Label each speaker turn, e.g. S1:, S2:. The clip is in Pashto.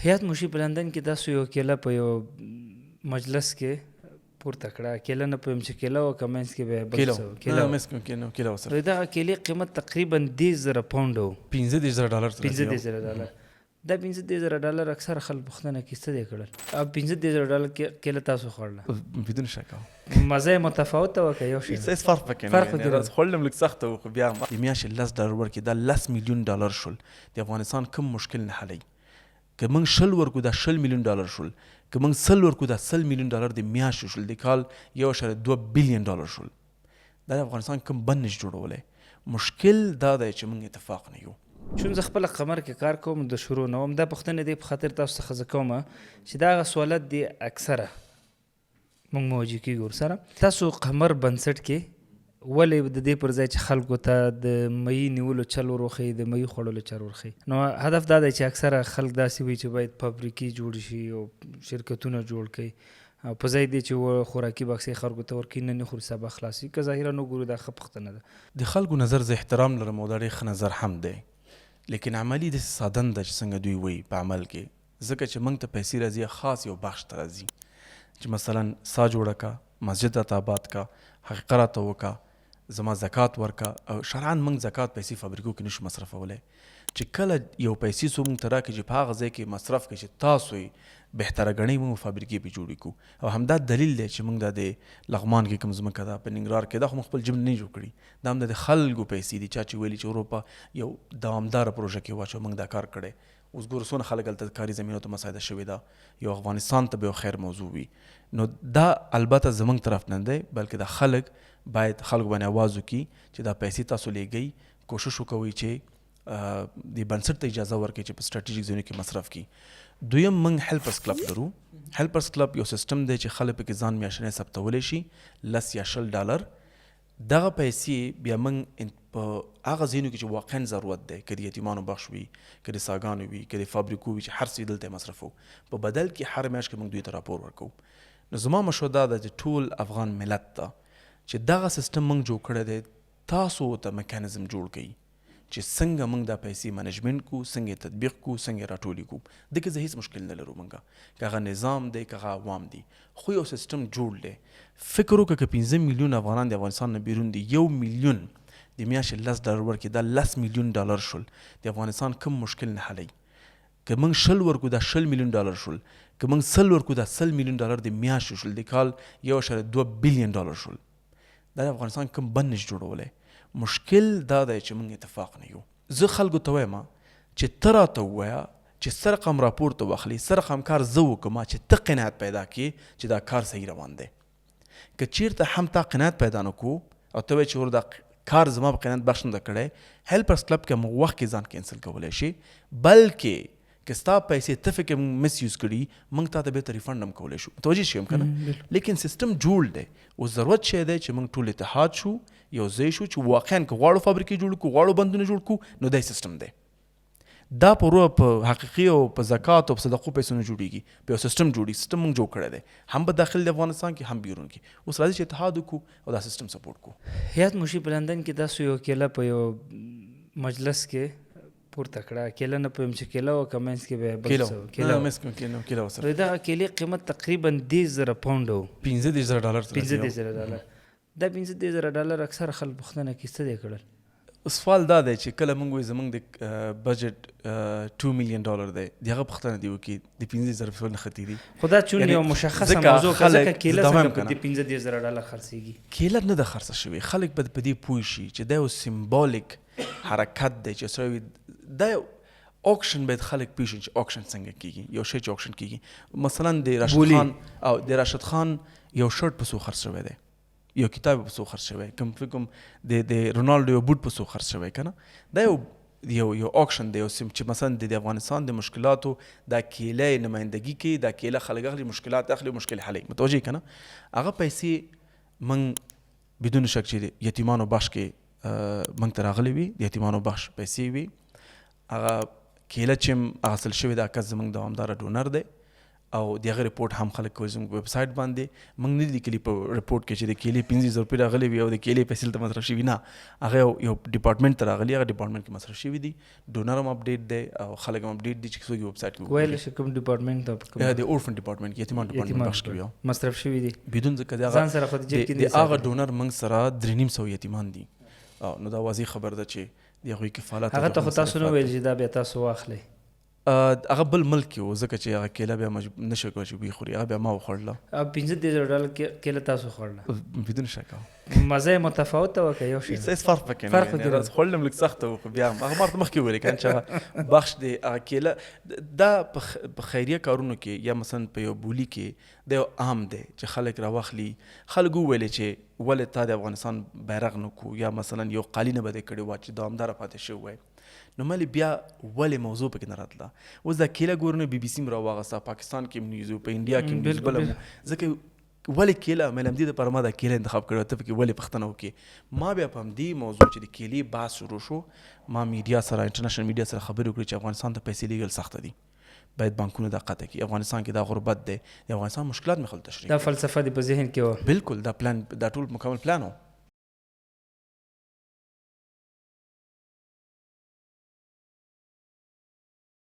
S1: یاد مو شي په لندن کې تاسو یو کیله په یو مجلس کې پورته کړه، کیله نه پوهیم چې کیله وه که منځ کې به بل څه وه، کیله وه.
S2: کیله وسره
S1: دغه کیلې قیمت تقریبا 10,000 پونډ و،
S2: 15,000
S1: $15,000. دا $15,000 اکثر خلک پوښتنه کوي څه دی کړل، او $15,000 کیله تاسو خوړله
S2: بدون شک
S1: مزه یې متفاوته وه که یو شی؟
S2: هیڅ فرق پکې
S1: فرق
S2: نه
S1: پکې نه.
S2: خوړل هم لږ سخته وه، خو بیا هم د میاشتې $10 ورکړي، دا $10 میلیون شول. د افغانستان کوم مشکل نه حلوي. که موږ 100 ورکو دا $100 میلیون شول، که موږ 100 ورکو دا $100 میلیون د میاشتې شول، د کال $1.2 بلیون شول. دا د افغانستان کوم بند نشي جوړولی. مشکل دا دی چې موږ اتفاق نه یو.
S1: چون زه خپله قمر کې کار کوم د شروع نه وم، دا پوښتنه دی په خاطر تاسو څخه زه کومه چې دا هغه سوالات دي اکثره موږ موجه کېږو ورسره. تاسو قمر بنسټ کې ولې د دې پر ځای چې خلکو ته د مئی نیولو چل وروښیي، د مئی خوړلو چل وروښیي، نو هدف دا دی چې اکثره خلک داسې وایي چې باید فابریکې جوړ شي او شرکتونه جوړ کړي، او په ځای دی چې خوراکي بکسې خلکو ته ورکړي، نه نه خوري سبا خلاصي. که ظاهرا وګورو دا ښه پوښتنه ده.
S2: د خلکو نظر زه احترام لرم او دا ډېر ښه نظر هم دی، لیکن عملی داسې ساده نه ده چې څنګه دوی وایي په عمل کې. ځکه چې موږ ته پیسې راځي خاص یو بخش ته راځي چې مثلا سا جوړه کا، مسجد راته آباد کا، حقیقه راته وکا، زما زکات ورکا. او شرعاً موږ زکات پیسې فابریکو کې نشو مصرفولی. چې کله یو پیسې څوک موږ ته راکړي چې په هغه ځای کې مصرف کړي چې تاسو یې بهتره ګڼئ، موږ فابریکې پې جوړې کړو. او همدا دلیل دی چې موږ دا د لغمان کې کوم ځمکه ده په ننګرهار کې، دا خو موږ خپل جیب نه جوړ کړي، دا هم د خلکو پیسې دي. چا چې ویلي چې اروپا یو دوامداره پروژه کې واچو، موږ دا کار کړی. اوس ګوره څونه خلک هلته کاري زمینو ته مساعده شوې ده، یو افغانستان ته به یو خیر موضوع وي. نو دا البته زموږ طرف نه دی، بلکې دا خلک باید خلکو باندې آواز وکړي چې دا پیسې تاسو لیږئ، کوشش وکوئ چې د بنسټ ته اجازه ورکړي چې په سټراټیژیک ځایونو کې مصرف کړي. دویم موږ هیلپرز کلب لرو. هیلپرز کلب یو سیستم دی چې خلک پکې ځان میاشتنی ثبتولی شي، $10 یا $20. دغه پیسې بیا موږ په هغه ځایونو کې چې واقعا ضرورت دی، که د یتیمانو بخش وي، که د ساګانو وي، که د فابریکو وي، چې هر څه دلته مصرفو، په بدل کې هر میاشت کې موږ دوی ته راپور ورکوو. نو زما مشوره دا ده چې ټول افغان ملت ته چې دغه سیستم موږ جوړ کړی دی، تاسو ته میکانیزم جوړ کړئ چې څنګه موږ دا پیسې منیجمنټ کو، څنګه یې تطبیق کو، څنګه یې راټولې کو. دغه زه هیڅ مشکل نه لرو. موږ که هغه نظام دی که هغه عوام دي، خو یو سیستم جوړ دی. فکر وکړه که 15 میلیون افغانان د افغانستان نه بیرون دي، 1 میلیون د میاشتې $10 ورکړي، دا $10 میلیون شول. د افغانستان کوم مشکل نه حلوي. که موږ 100 ورکو دا $100 میلیون شول، که موږ 100 ورکو دا $100 میلیون د میاشتې شول، د کال $1.2 بلیون شول. دا د افغانستان کوم بند نشي جوړولی. مشکل دا دی چې موږ اتفاق نه یو. زه خلکو ته وایم چې ته راته ووایه چې سر رقم راپورته واخلي، سر رقم کار زه وکړم چې ته قناعت پیدا کړې چې دا کار صحیح روان دی. که چیرته هم تا قناعت پیدا نه کړو او ته وایې چې ور دا کار زما په قناعت بخش نه ده کړی، هیلپرز کلب کې موږ وخت کې ځان کینسل کولی شي، بلکې که ستا پیسې ته فکر مس یوز کړي، موږ تا ته بیرته ریفنډ هم کولی شو. متوجه شي هم که نه؟ لیکن سیستم جوړ دی. اوس ضرورت شی دی چې موږ ټول اتحاد شو، یو ځای شو، چې واقعا که غواړو فابریکې جوړ کړو، غواړو بندونه جوړ کړو، نو دا سیستم دی. دا په حقیقي او په زکات او په صدقو پیسو نه جوړیږي، په یو سیستم جوړیږي. سیستم موږ جوړ کړی دی، هم په داخل د افغانستان کې هم بیرون کې. اوس راځي چې اتحاد وکړو او دا سیستم سپورټ کړو.
S1: یاد مو شي په لندن کې تاسو یو کیله په یو مجلس کې پورته کړه، کیله نه پوهیم چې کیله وه که منځ کې به بل څه وه،
S2: کیله وسره.
S1: دغه کیلې قیمت تقریبا 10,000 پونډ و،
S2: $15,000.
S1: $15,000. دا $15,000 اکثر خلک پوښتنه کوي څه دی کړل.
S2: سوال دا دی چې کله موږ وایو زموږ د بجټ $2 میلیون دی، د هغه پوښتنه دې وکړي د 15,000 نه ختي دي.
S1: خو دا چون یو مشخصه موضوع که ځکه کیله څنګه په دې $15,000 خرڅېږي.
S2: کیله نه ده خرڅه شوې. خلک باید په دې پوه شي چې دا یو سیمبولیک حرکت دی چې سره دا اوکشن باید خلک پیژني چې اوکشن څنګه کیږي. یو شی چې اوکشن کیږي، مثلا د راشد خان او د راشد خان یو شرټ په څو خرڅ شوی دی، یو کتاب په څو خرڅ شوی، کوم د رونالډو یو بوټ په څو خرڅ شوی که نه. دا یو اوکشن دی، یو سیم چې مثلا د افغانستان د مشکلاتو دا کیله نمایندګي کوي، دا کیله خلک اخلي، مشکلات اخلي، مشکل حل. متوجه که نه؟ هغه پیسې موږ بدون شک چې یتیمانو بخش کې موږ ته راغلی وي، د یتیمانو بخش پیسې وي. هغه کیله چې اخیستل شوې ده، کس زموږ دوامداره ډونر دی او دغه ریپورت هم خلک کوي زموږ ویب سټ باندې موږ نه لیکلي په ریپورت کې چې د کېلې 15,000 روپۍ راغلي وي او د کېلې پیسې ته مصرف شوي نه هغه یو ډپارټمنټ ته راغلي هغه ډپارټمنټ کې مصرف شوي دي ډونر هم اپډیټ دی او خلک هم اپډیټ دي چې څوک ویب سټ کې
S1: ویل شي کوم ډپارټمنټ ته
S2: د اورفن ډپارټمنټ کې یتیمان ډپارټمنټ بخښ کوي
S1: مصرف شوي دي
S2: بدون ځکه د
S1: ځان سره خو د جیب کې
S2: د هغه ډونر موږ سره 300 یتیمان دي نو دا واضح خبر ده چې د هغوی کفالت
S1: هغه ته خو تاسو نه ویل چې دا بیا تاسو واخلئ
S2: هغه بل ملک کې و ځکه چې هغه کیله بیا نشو کولی چې وی خوري هغه بیا ما وخوړله
S1: او 15,000 کیله تاسو خوړله
S2: بدون شک
S1: مزه متفاوته وه که یو شی
S2: هیڅ فرق پکې نه دی خوړل لږ سخته و خو بیا هم هغه ما ته مخکې وویلې که نه چې هغه بخش دی هغه کیله دا په خیریه کارونو کې یا مثلا په یو بولي کې دا یو عام دی چې خلک راواخلي خلک وویلې چې ولې تا د افغانستان بیرغ نه کو یا مثلا یو قالینه به دې کړې وه چې دوامداره پاتې شوی وی نو مالې بیا ولې موضوع پکې نه راتله اوس دا کیله ګورنه بي بي سي م راواغسته پاکستان کې م نیوز په انډیا کې م نیوز بله ځکه ولې کیله مې همدې دپاره ما دا کیله انتخاب کړې ته پکې ولې پوښتنه وکړې ما بیا په همدې موضوع چې د کیلې بحث شروع شو ما میډیا سره انټرنیشنل میډیا سره خبرې وکړې چې افغانستان ته پیسې لیږل سخته دي باید بانکونه دا قطع کړي افغانستان کې دا غربت دی د افغانستان مشکلات مې خلک تشریح
S1: دا فلسفه دی په ذهن کې وه
S2: بالکل دا پلان دا ټول مکمل پلان و